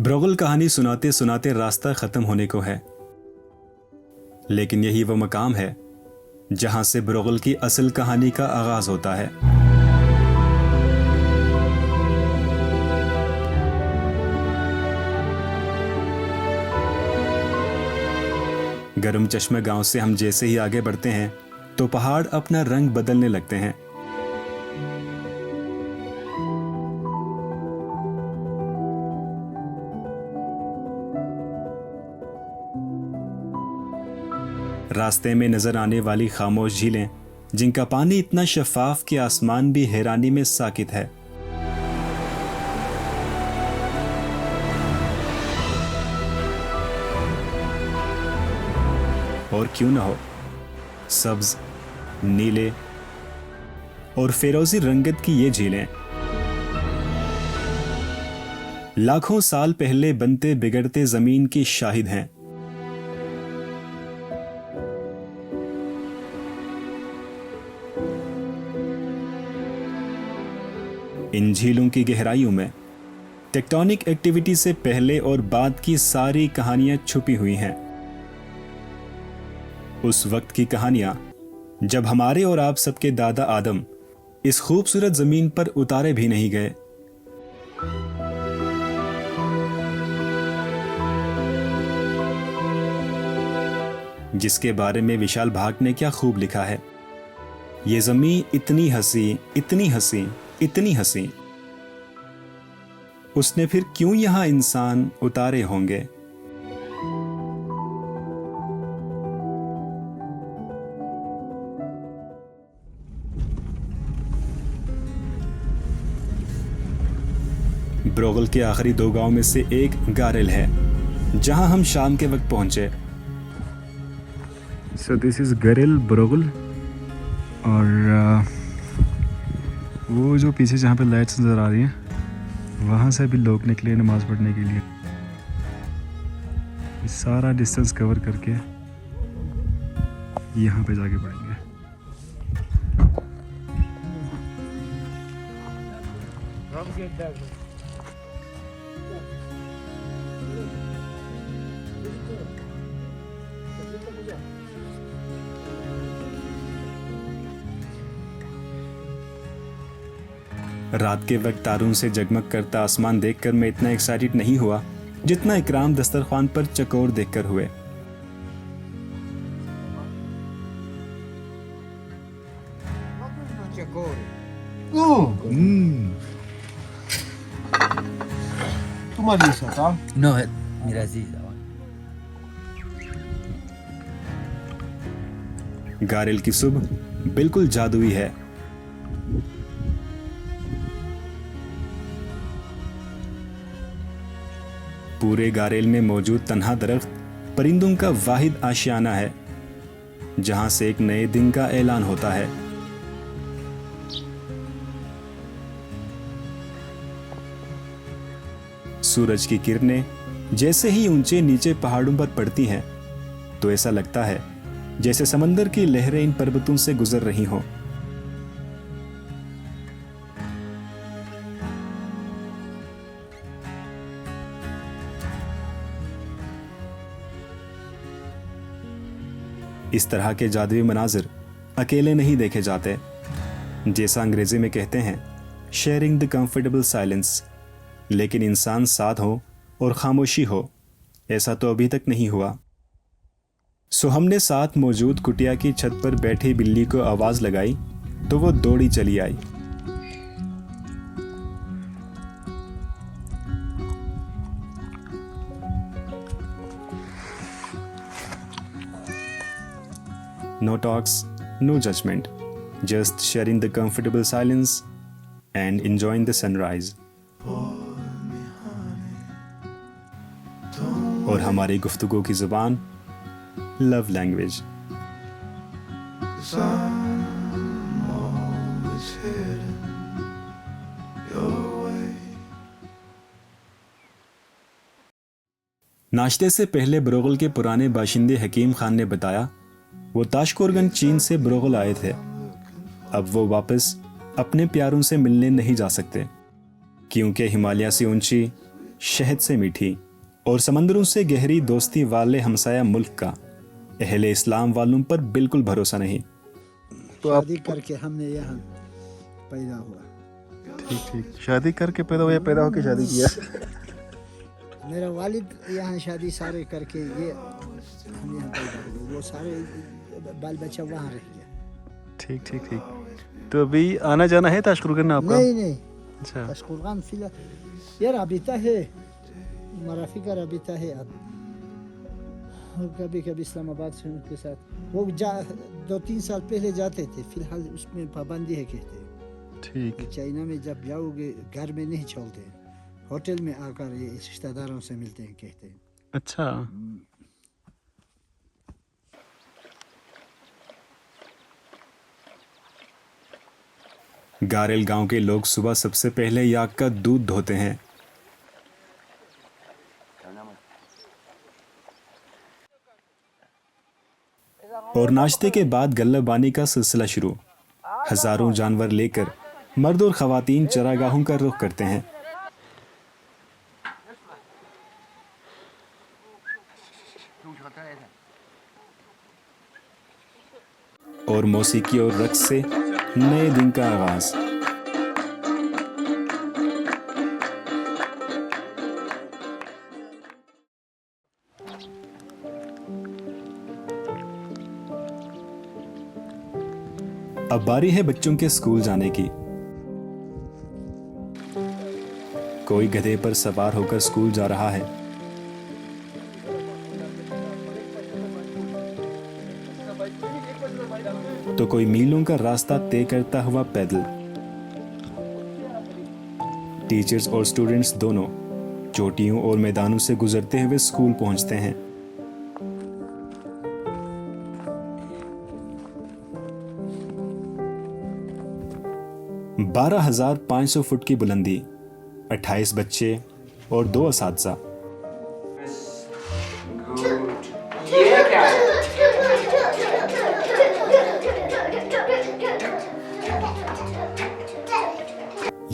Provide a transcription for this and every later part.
ब्रोगल कहानी सुनाते सुनाते रास्ता खत्म होने को है, लेकिन यही वो मकाम है जहां से ब्रोगल की असल कहानी का आगाज होता है। गरम चश्मे गांव से हम जैसे ही आगे बढ़ते हैं तो पहाड़ अपना रंग बदलने लगते हैं। रास्ते में नजर आने वाली खामोश झीलें, जिनका पानी इतना शफाफ कि आसमान भी हैरानी में साकित है। और क्यों न हो, सब्ज, नीले और फिरोजी रंगत की ये झीलें लाखों साल पहले बनते बिगड़ते जमीन की शाहिद हैं। इन झीलों की गहराइयों में टेक्टोनिक एक्टिविटी से पहले और बाद की सारी कहानियां छुपी हुई हैं। उस वक्त की कहानियां जब हमारे और आप सबके दादा आदम इस खूबसूरत जमीन पर उतारे भी नहीं गए। जिसके बारे में विशाल भाग ने क्या खूब लिखा है। ये जमीन इतनी हंसी, इतनी हंसी, इतनी हंसी, उसने फिर क्यों यहां इंसान उतारे होंगे। ब्रोगल के आखिरी दो गांव में से एक गारेल है, जहां हम शाम के वक्त पहुंचे। सो दिस इज गारेल ब्रोगल। और वो जो पीछे जहाँ पे लाइट्स नज़र आ रही हैं, वहाँ से भी लोग निकले नमाज़ पढ़ने के लिए। सारा डिस्टेंस कवर करके यहाँ पे जाके पढ़ेंगे। रात के वक्त तारों से जगमग करता आसमान देखकर मैं इतना एक्साइटेड नहीं हुआ जितना इकराम दस्तरखान पर चकोर देखकर हुए। तुम्हारी सता No, mira así. गारेल की सुबह बिल्कुल जादुई है। पूरे गारेल में मौजूद तन्हा दरख्त परिंदों का वाहिद आशियाना है, जहां से एक नए दिन का ऐलान होता है। सूरज की किरणें जैसे ही ऊंचे नीचे पहाड़ों पर पड़ती हैं, तो ऐसा लगता है जैसे समंदर की लहरें इन पर्वतों से गुजर रही हों। इस तरह के जादुई मनाजिर अकेले नहीं देखे जाते। जैसा अंग्रेजी में कहते हैं, शेयरिंग द कंफर्टेबल साइलेंस। लेकिन इंसान साथ हो और खामोशी हो, ऐसा तो अभी तक नहीं हुआ। सो हमने साथ मौजूद कुटिया की छत पर बैठी बिल्ली को आवाज लगाई तो वो दौड़ी चली आई। No talks, no judgment, just sharing the comfortable silence and enjoying the sunrise. और हमारी गुफ्तगू की जुबान लव लैंग्वेज। नाश्ते से पहले ब्रोगल के पुराने बाशिंदे हकीम खान ने बताया वो ताशकोरगंज चीन से ब्रोगल आए थे। अब वो वापस अपने प्यारों से मिलने नहीं जा सकते, क्योंकि हिमालय से ऊंची शहद से मीठी और समंदरों से गहरी दोस्ती वाले हमसाया मुल्क का अहले इस्लाम वालों पर बिल्कुल भरोसा नहीं। तो आप शादी करके हमने यहाँ पैदा हुआ। ठीक ठीक, शादी करके पैदा हुआ या पैदा होके शादी किया? मेरा वालिद यहाँ शादी सारे करके ये हम यहाँ पैदा हुए, वो सारे बाल बच्चा वहाँ रह गया। ठीक ठीक ठीक। तो अभी आना जाना है ताशकुर करना आपका? नहीं अच्छा, ताशकुरगान फिलहाल ये राबिता है, मराफी का राबिता है। अब कभी कभी इस्लामाबाद से उनके साथ वो 2-3 साल पहले जाते थे, फिलहाल उसमें पाबंदी है कहते हैं। ठीक। चाइना में जब जाओगे घर में नहीं छोड़ते, होटल में आकर ये रिश्तेदारों से मिलते हैं कहते हैं। अच्छा, गारेल गांव के लोग सुबह सबसे पहले याक का दूध धोते हैं। और नाश्ते के बाद गल्लाबानी का सिलसिला शुरू। हजारों जानवर लेकर मर्द और खवातीन चरागाहों का रुख करते हैं। और मौसीकी और रक्स से नए दिन का आगाज। अब बारी है बच्चों के स्कूल जाने की। कोई गधे पर सवार होकर स्कूल जा रहा है, तो कोई मीलों का रास्ता तय करता हुआ पैदल। टीचर्स और स्टूडेंट्स दोनों चोटियों और मैदानों से गुजरते हुए स्कूल पहुंचते हैं। बारह 12,500 फुट की बुलंदी, 28 बच्चे और 2 असातिज़ा।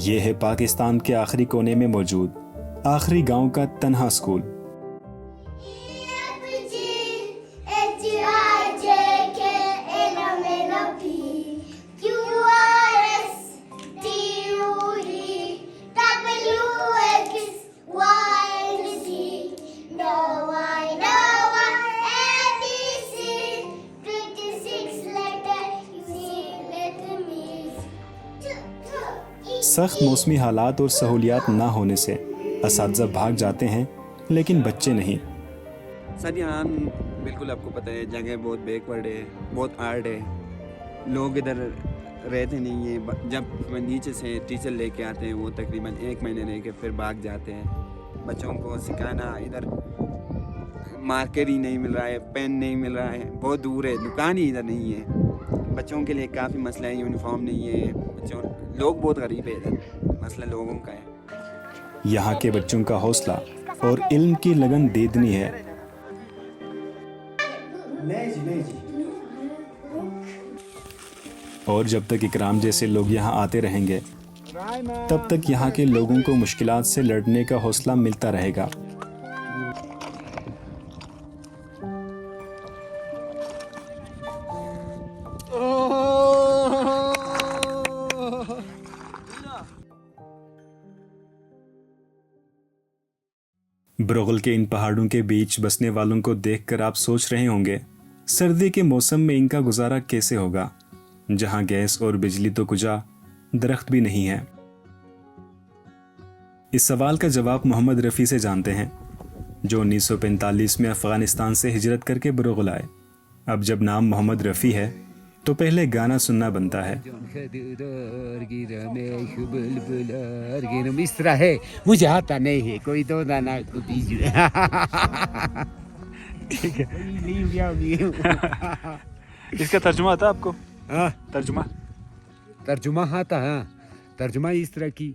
ये है पाकिस्तान के आखिरी कोने में मौजूद आखिरी गांव का तन्हा स्कूल। सख्त मौसमी हालात और सहूलियात ना होने से असातिज़ा भाग जाते हैं, लेकिन बच्चे नहीं। सर यहाँ बिल्कुल आपको पता है जगह बहुत बैकवर्ड है, बहुत हार्ड है, लोग इधर रहते नहीं है। जब नीचे से टीचर लेके आते हैं वो तकरीबन 1 महीने रह के फिर भाग जाते हैं। बच्चों को सिखाना, इधर मार्कर ही नहीं मिल रहा है, पेन नहीं मिल रहा है, बहुत दूर है, दुकान ही इधर नहीं है। बच्चों के लिए काफ़ी मसला है, यूनिफॉर्म नहीं है, बच्चों लोग बहुत गरीब है, इधर मसला लोगों का है। यहाँ के बच्चों का हौसला और इल्म की लगन देदनी है। और जब तक इकराम जैसे लोग यहाँ आते रहेंगे, तब तक यहाँ के लोगों को मुश्किलात से लड़ने का हौसला मिलता रहेगा। ब्रोगल के इन पहाड़ों के बीच बसने वालों को देखकर आप सोच रहे होंगे, सर्दी के मौसम में इनका गुजारा कैसे होगा, जहां गैस और बिजली तो कुजा दरख्त भी नहीं है। इस सवाल का जवाब मोहम्मद रफ़ी से जानते हैं, जो 1945 में अफगानिस्तान से हिजरत करके ब्रोगल आए। अब जब नाम मोहम्मद रफ़ी है तो पहले गाना सुनना बनता है। इस तरह है, मुझे आता नहीं है, कोई दो दाना दीजिए। ठीक है। इसका तर्जुमा आता आपको? हाँ, तर्जुमा आता है। तर्जुमा इस तरह की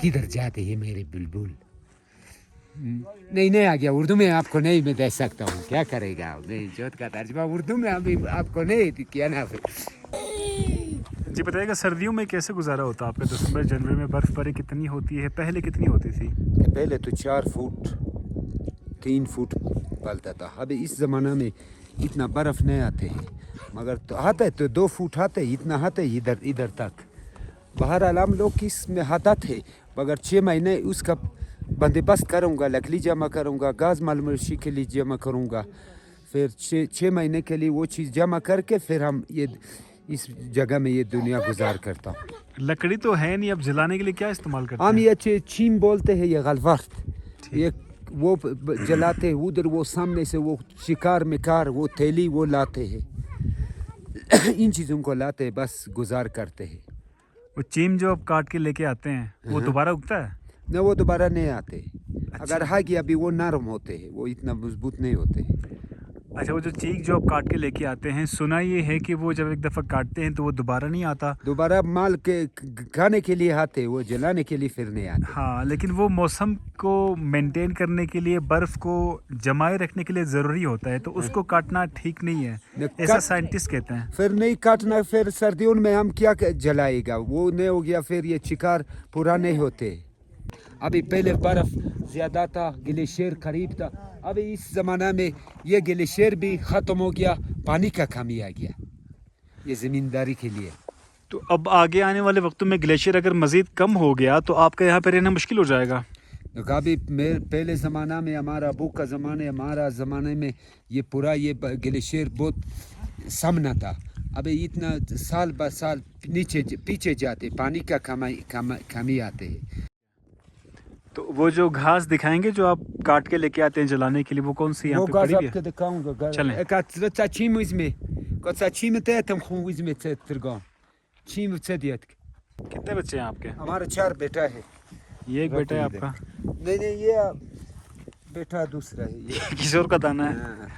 किधर जाते हैं मेरे बुलबुल। नहीं आ गया, उर्दू में आपको नहीं मैं दे सकता हूँ, क्या करेगा। नहीं जोत का तर्जुमा उर्दू में अभी आपको नहीं किया ना। जी बताइएगा, सर्दियों में कैसे गुजारा होता है आपका? दिसंबर जनवरी में बर्फ़बारी कितनी होती है, पहले कितनी होती थी? पहले तो 4 फुट 3 फुट पलता था। अभी इस ज़माना में इतना बर्फ़ नहीं आते हैं, मगर तो आता है तो 2 फुट आते है, इतना आते है इधर इधर तक। बहरहाल हम लोग इसमें आता थे, मगर 6 महीने उसका बंदोबस्त करूँगा, लकड़ी जमा करूँगा, गाज मालूशी के लिए जमा करूँगा, फिर 6 महीने के लिए वो चीज़ जमा करके फिर हम ये इस जगह में ये दुनिया गुजार करता हूँ। लकड़ी तो है नहीं, अब जलाने के लिए क्या इस्तेमाल करते हम हैं? ये चीम बोलते हैं, ये गलवर्त, ये वो जलाते हैं उधर, वो सामने से वो शिकार मिकार वो थैली वो लाते हैं इन चीज़ों को लाते हैं, बस गुजार करते हैं। वो चीम जो आप काट के लेके आते हैं वो दोबारा उगता है? न वो दोबारा नहीं आते, अगर है कि अभी वो नरम होते हैं, वो इतना मजबूत नहीं होते। अच्छा, वो जो चीक जो आप काट के लेके आते हैं, सुना ये है कि वो जब एक दफ़ा काटते हैं तो वो दोबारा नहीं आता? दोबारा माल के खाने के लिए आते, वो जलाने के लिए फिर नहीं आते। हाँ, लेकिन वो मौसम को मेंटेन करने के लिए, बर्फ़ को जमाए रखने के लिए ज़रूरी होता है, तो उसको काटना ठीक नहीं है, ऐसा साइंटिस्ट कहते हैं। फिर नहीं काटना, फिर सर्दियों में हम क्या जलाएगा, वो नहीं हो गया, फिर ये शिकार पूरा नहीं होते। अभी पहले बर्फ़ ज़्यादा था, ग्लेशियर करीब था, अभी इस ज़माना में ये ग्लेशियर भी ख़त्म हो गया, पानी का कमी आ गया ये ज़मींदारी के लिए। तो अब आगे आने वाले वक्तों में ग्लेशियर अगर मज़ीद कम हो गया तो आपका यहाँ पे रहना मुश्किल हो जाएगा। तो अभी पहले ज़माना में, हमारा अबू का ज़माने, हमारा ज़माने में ये पूरा ये ग्लेशियर बहुत सामना था। अभी इतना साल ब साल नीचे पीछे जाते, पानी का कमी आते हैं। तो वो जो घास दिखाएंगे जो आप काट के लेके आते हैं जलाने के लिए, वो कौन सी यहाँ पे पड़ी आपको है? दिखाऊंगा। चलें। चीम इसमें चीम तम खू इसमें तिरगान चीम दियत। कितने बच्चे हैं आपके? हमारा 4 बेटा है। ये एक बेटा है आपका? नहीं ये बेटा दूसरा है ये। किशोर का दाना है? हाँ।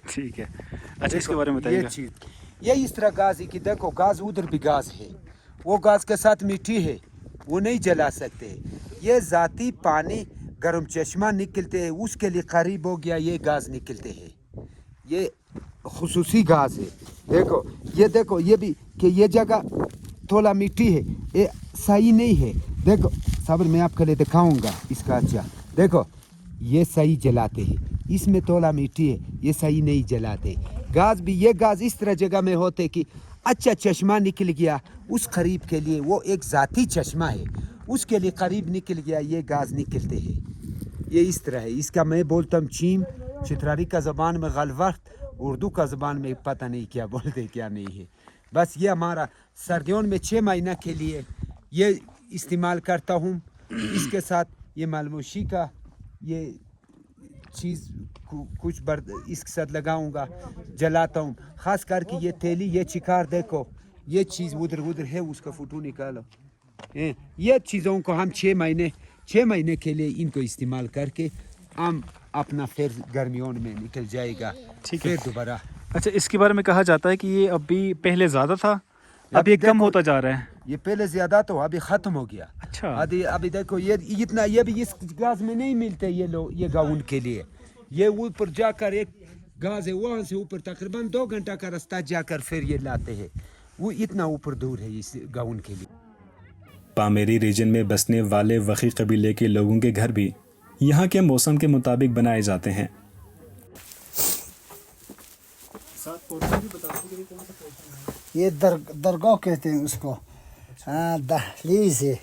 ठीक है। अच्छा, इसके बारे में ये बताइएगा। चीज ये इस तरह गाज है कि देखो, गाज उधर भी गाज है, वो गाज के साथ मिट्टी है, वो नहीं जला सकते। ये जाती पानी गर्म चश्मा निकलते हैं, उसके लिए करीब हो गया ये गाज निकलते हैं। ये खुसूसी गाज है। देखो ये भी कि ये जगह थोड़ा मिट्टी है, ये सही नहीं है। देखो सब्र, मैं आपके लिए दिखाऊंगा इसका। अच्छा देखो, ये सही जलाते हैं, इसमें थोड़ा मिट्टी है, ये सही नहीं जलाते। गाज भी ये गाज इस तरह जगह में होते कि अच्छा चश्मा निकल गया, उस करीब के लिए वो एक ज़ाती चश्मा है, उसके लिए करीब निकल गया, ये गाज निकलते हैं। ये इस तरह है। इसका मैं बोलता हूँ चीम, चित्रारी का ज़बान में गलवर्त, उर्दू का ज़बान में पता नहीं क्या बोलते क्या नहीं है। बस ये हमारा सर्दियों में 6 महीना के लिए ये इस्तेमाल करता हूँ। इसके साथ ये मालमोशी का ये चीज़ कुछ इसके साथ लगाऊंगा, जलाता हूँ। ख़ास करके ये थैली, ये चिकार, देखो ये चीज़ उधर है, उसका फ़ोटो निकालो। ये चीज़ों को हम 6 महीने के लिए इनको इस्तेमाल करके हम अपना फिर गर्मियों में निकल जाएगा। ठीक है। फिर दोबारा। अच्छा, इसके बारे में कहा जाता है कि ये अभी पहले ज़्यादा था, अभी कम होता जा रहा है। ये पहले ज़्यादा तो अभी ख़त्म हो गया। अच्छा। अभी देखो ये इतना, ये भी इस गाज में नहीं मिलते ये लोग, ये गाउन के लिए। ये ऊपर जाकर एक गाज है, वहाँ से ऊपर तकरीबन 2 घंटा का रास्ता जाकर फिर ये लाते हैं, वो इतना ऊपर दूर है इस गाउन के लिए। पामेरी रीजन में बसने वाले वखी कबीले के लोगों के घर भी यहाँ के मौसम के मुताबिक बनाए जाते हैं। ये दरगाह कहते हैं उसको। हाँ, दहलीज है,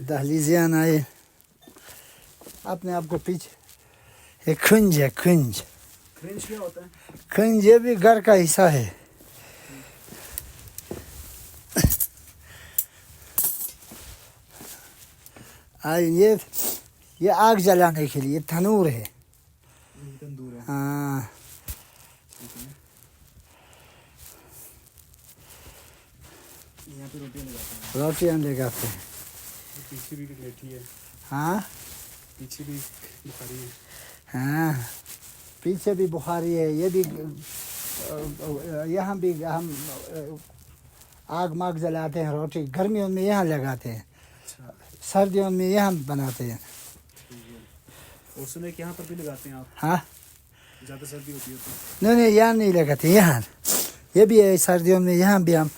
दहलीजियान आए अपने आप को पीछे। ये खुंज है, खुंज। क्या होता है? खुंज ये भी घर का हिस्सा है। ये आग जलाने के लिए तनूर है। हाँ, रोटियाँ लगाते हैं। पीछे भी बैठी है। हाँ, पीछे भी बुखारी है। हाँ, पीछे भी बुखारी है। ये भी यहाँ भी हम आग माग जलाते हैं, रोटी गर्मियों में यहाँ लगाते हैं, सर्दियों में यहाँ बनाते हैं। और सुने कि यहाँ पर भी लगाते हैं आप? हाँ, ज़्यादा सर्दी होती है तो? नहीं यहाँ नहीं लगाते। यहाँ ये भी है, सर्दियों में यहाँ भी हम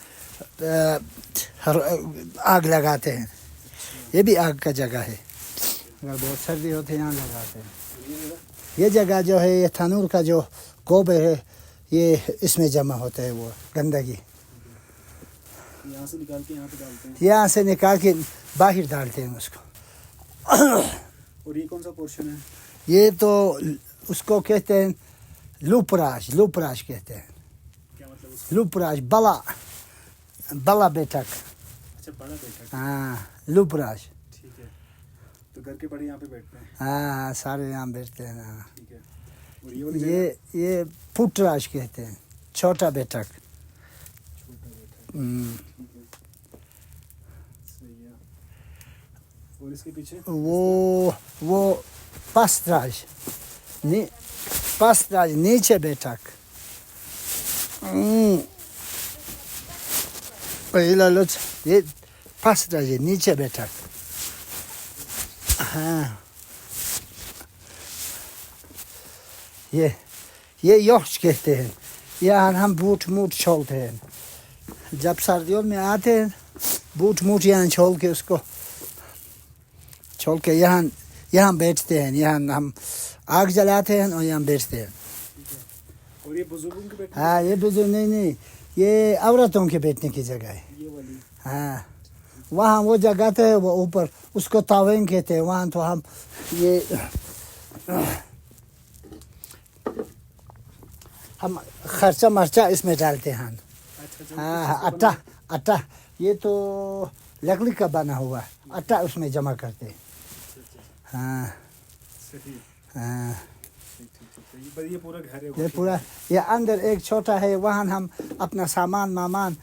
आग लगाते हैं। ये भी आग का जगह है, अगर बहुत सर्दी होती है यहाँ लगाते हैं। ये जगह जो है ये तनूर का जो गोबर है ये इसमें जमा होता है, वो गंदगी यहाँ से निकाल के यहाँ पे डालते हैं। यहाँ से निकाल के बाहर डालते हैं उसको। और ये कौन सा पोर्शन है? ये तो उसको कहते हैं लूपराज, लूपराज कहते हैं। क्या मतलब उसका? लूपराज, बला, बला बेटक। अच्छा, बड़ा बेटा। हाँ, लूपराज। ठीक है, तो घर के बड़े यहाँ पे बैठते हैं। हाँ, सारे यहाँ बैठते हैं। हाँ। ठीक है। और ये वाली ये पुटराज कहते हैं, छोटा बेटक। छोटा बेटा। हम्म, ठीक है, सही है। और इसके पीछे वो पस्तराज, पस्तराज नीचे बेटक। पहला लोच ये पस्तराज है, नीचे बेटक। हाँ, ये योक्स कहते हैं। यहाँ हम बूट मूट छोलते हैं, जब सर्दियों में आते हैं बूट मूट यहाँ छोल के उसको छोल के यहाँ बैठते हैं। यहाँ हम आग जलाते हैं और यहाँ बैठते हैं। और ये बुजुर्गों के बैठने हाँ, ये बुजुर्ग नहीं, ये औरतों के बैठने की जगह है। ये वाली। हाँ, वहाँ वो जगह है, वो ऊपर उसको तावें कहते हैं। वहाँ तो हम ये हम खर्चा मर्चा इसमें डालते हैं। अच्छा, हाँ, आटा ये तो लकड़ी का बना हुआ है, आटा उसमें जमा करते हैं। हाँ सही। हाँ, ठीक ठीक ठीक। ये पूरा घर है। ये पूरा, ये अंदर एक छोटा है, वहाँ हम अपना सामान मामान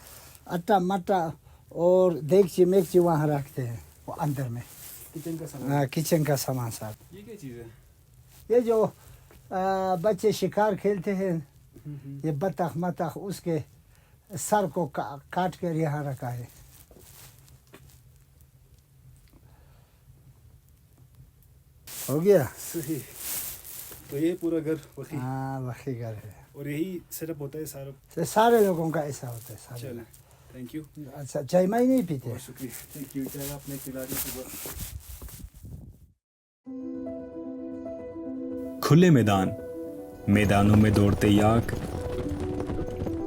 आटा मट्टा और देगची मेगची वहाँ रखते हैं, वो अंदर में। किचन का सामान। हाँ, किचन का सामान साथ। ये क्या चीज़ है? ये जो बच्चे शिकार खेलते हैं, ये बतख मतख, उसके सर को काट कर यहाँ रखा है। हो गया। सही। तो ये पूरा घर वही। हाँ, वही घर है। और यही सेटअप होता है सारा। तो सारे लोगों का ऐसा होता है, सारे। चलो, थैंक यू। अच्छा, चाय मैं नहीं पीते? बहुत शुक्रिया, थैंक यू। चाय आपने पिला दी सुबह। खुले मैदान, मैदानों में दौड़ते याक,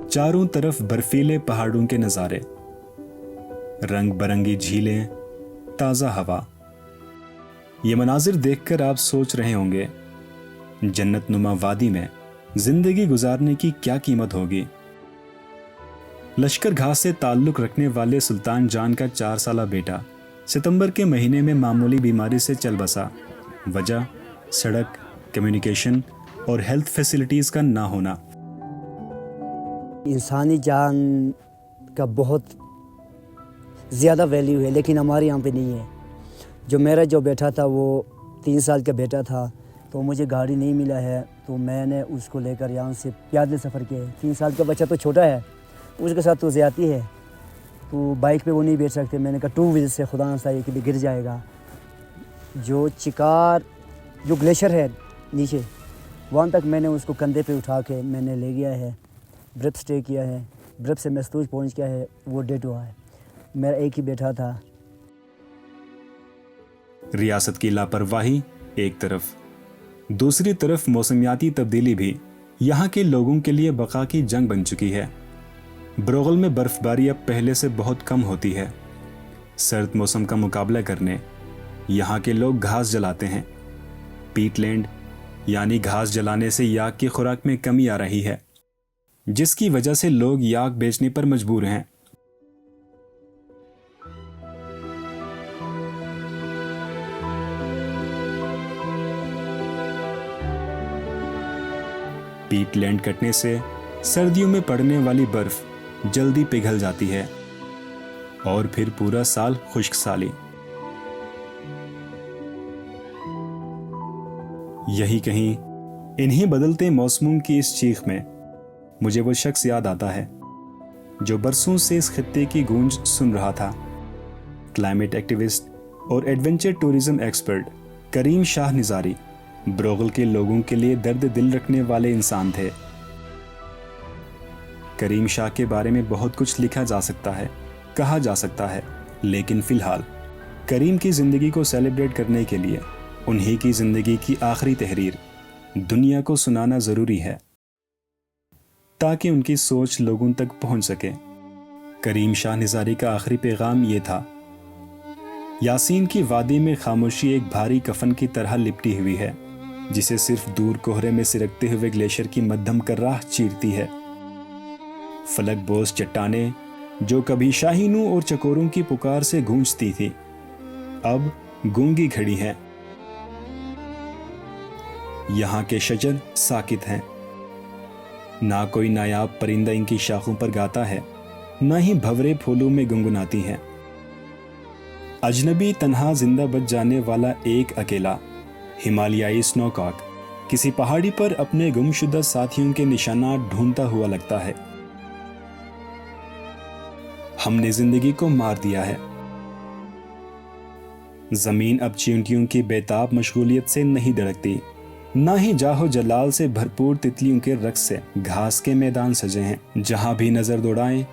चारों तरफ बर्फीले पहाड़ों के नज़ारे, रंग बरंगी झीलें, ताज़ा हवा। ये मनाजिर देखकर आप सोच रहे होंगे, जन्नत नुमा वादी में जिंदगी गुजारने की क्या कीमत होगी। लश्कर घास से ताल्लुक़ रखने वाले सुल्तान जान का 4 साला बेटा सितंबर के महीने में मामूली बीमारी से चल बसा। वजह सड़क, कम्युनिकेशन और हेल्थ फैसिलिटीज़ का ना होना। इंसानी जान का बहुत ज़्यादा वैल्यू है, लेकिन हमारे यहाँ पे नहीं है। जो मेरा जो बेटा था वो 3 साल का बेटा था, तो मुझे गाड़ी नहीं मिला है, तो मैंने उसको लेकर यहाँ से पैदल सफ़र किया है। 3 साल का बच्चा तो छोटा है, उसके साथ तो ज़्यादती है, तो बाइक पे वो नहीं बैठ सकते। मैंने कहा 2 व्हील से खुदा न खास्ता कि गिर जाएगा। जो चिकार, जो ग्लेशियर है नीचे, वहाँ तक मैंने उसको कंधे पे उठा के मैंने ले गया है, ब्रिप स्टे किया है, ब्रिप से मस्तूज पहुँच गया है, वो डेड हुआ है। मेरा एक ही बेटा था। रियासत की लापरवाही एक तरफ, दूसरी तरफ मौसमियाती तब्दीली भी यहाँ के लोगों के लिए बका की जंग बन चुकी है। ब्रोगल में बर्फबारी अब पहले से बहुत कम होती है। सर्द मौसम का मुकाबला करने यहाँ के लोग घास जलाते हैं। पीटलैंड यानी घास जलाने से याक की खुराक में कमी आ रही है, जिसकी वजह से लोग याक बेचने पर मजबूर हैं। पीटलैंड कटने से सर्दियों में पड़ने वाली बर्फ जल्दी पिघल जाती है और फिर पूरा साल खुश्क साली। यही कहीं इन्हीं बदलते मौसमों की इस चीख में मुझे वो शख्स याद आता है जो बरसों से इस खित्ते की गूंज सुन रहा था। क्लाइमेट एक्टिविस्ट और एडवेंचर टूरिज्म एक्सपर्ट करीम शाह निजारी ब्रोगल के लोगों के लिए दर्द दिल रखने वाले इंसान थे। करीम शाह के बारे में बहुत कुछ लिखा जा सकता है, कहा जा सकता है, लेकिन फ़िलहाल करीम की ज़िंदगी को सेलिब्रेट करने के लिए उन्हीं की ज़िंदगी की आखिरी तहरीर दुनिया को सुनाना ज़रूरी है, ताकि उनकी सोच लोगों तक पहुंच सके। करीम शाह निज़ारी का आखिरी पैगाम ये था, यासीन की वादी में खामोशी एक भारी कफन की तरह लिपटी हुई है, जिसे सिर्फ दूर कोहरे में सिरकते हुए ग्लेशियर की मध्यम कर्राह चीरती है। फलक बोस चट्टानें जो कभी शाहीनों और चकोरों की पुकार से गूंजती थी, अब गूंगी खड़ी हैं। यहाँ के शजर साकित हैं, ना कोई नायाब परिंदा इनकी शाखों पर गाता है, ना ही भंवरे फूलों में गुनगुनाती हैं। अजनबी तन्हा जिंदा बच जाने वाला एक अकेला हिमालयाई स्नोकॉक किसी पहाड़ी पर अपने गुमशुदा साथियों के निशानात ढूंढता हुआ लगता है। हमने जिंदगी को मार दिया है। जमीन अब चींटियों की बेताब मशगूलियत से नहीं धड़कती, ना ही जाहो जलाल से भरपूर तितलियों के रक्स से घास के मैदान सजे हैं। जहां भी नजर दौड़ाएं,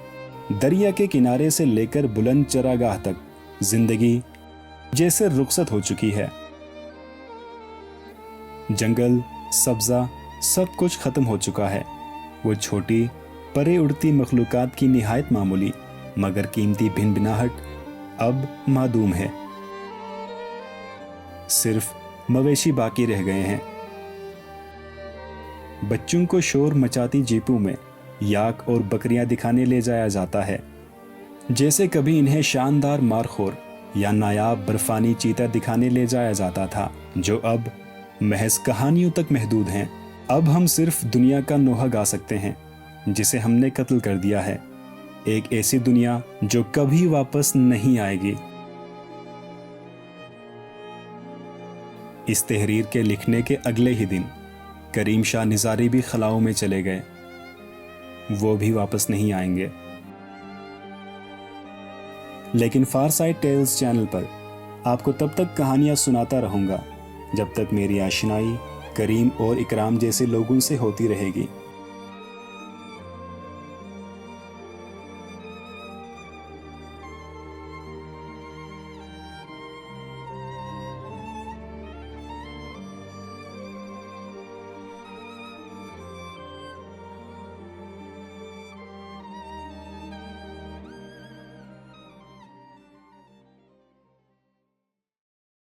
दरिया के किनारे से लेकर बुलंद चरागाह तक जिंदगी जैसे रुखसत हो चुकी है। जंगल, सब्जा, सब कुछ खत्म हो चुका है। वो छोटी परे उड़ती मखलूकात की निहायत मामूली मगर कीमती भिन भिनाहट अब मादूम है। सिर्फ मवेशी बाकी रह गए हैं। बच्चों को शोर मचाती जीपों में याक और बकरियां दिखाने ले जाया जाता है, जैसे कभी इन्हें शानदार मारखोर या नायाब बर्फानी चीता दिखाने ले जाया जाता था, जो अब महज कहानियों तक महदूद हैं। अब हम सिर्फ दुनिया का नोहा गा सकते हैं जिसे हमने कत्ल कर दिया है, एक ऐसी दुनिया जो कभी वापस नहीं आएगी। इस तहरीर के लिखने के अगले ही दिन करीम शाह निज़ारी भी खलाओं में चले गए। वो भी वापस नहीं आएंगे। लेकिन फार साइड टेल्स चैनल पर आपको तब तक कहानियां सुनाता रहूंगा जब तक मेरी आशनाई करीम और इकराम जैसे लोगों से होती रहेगी।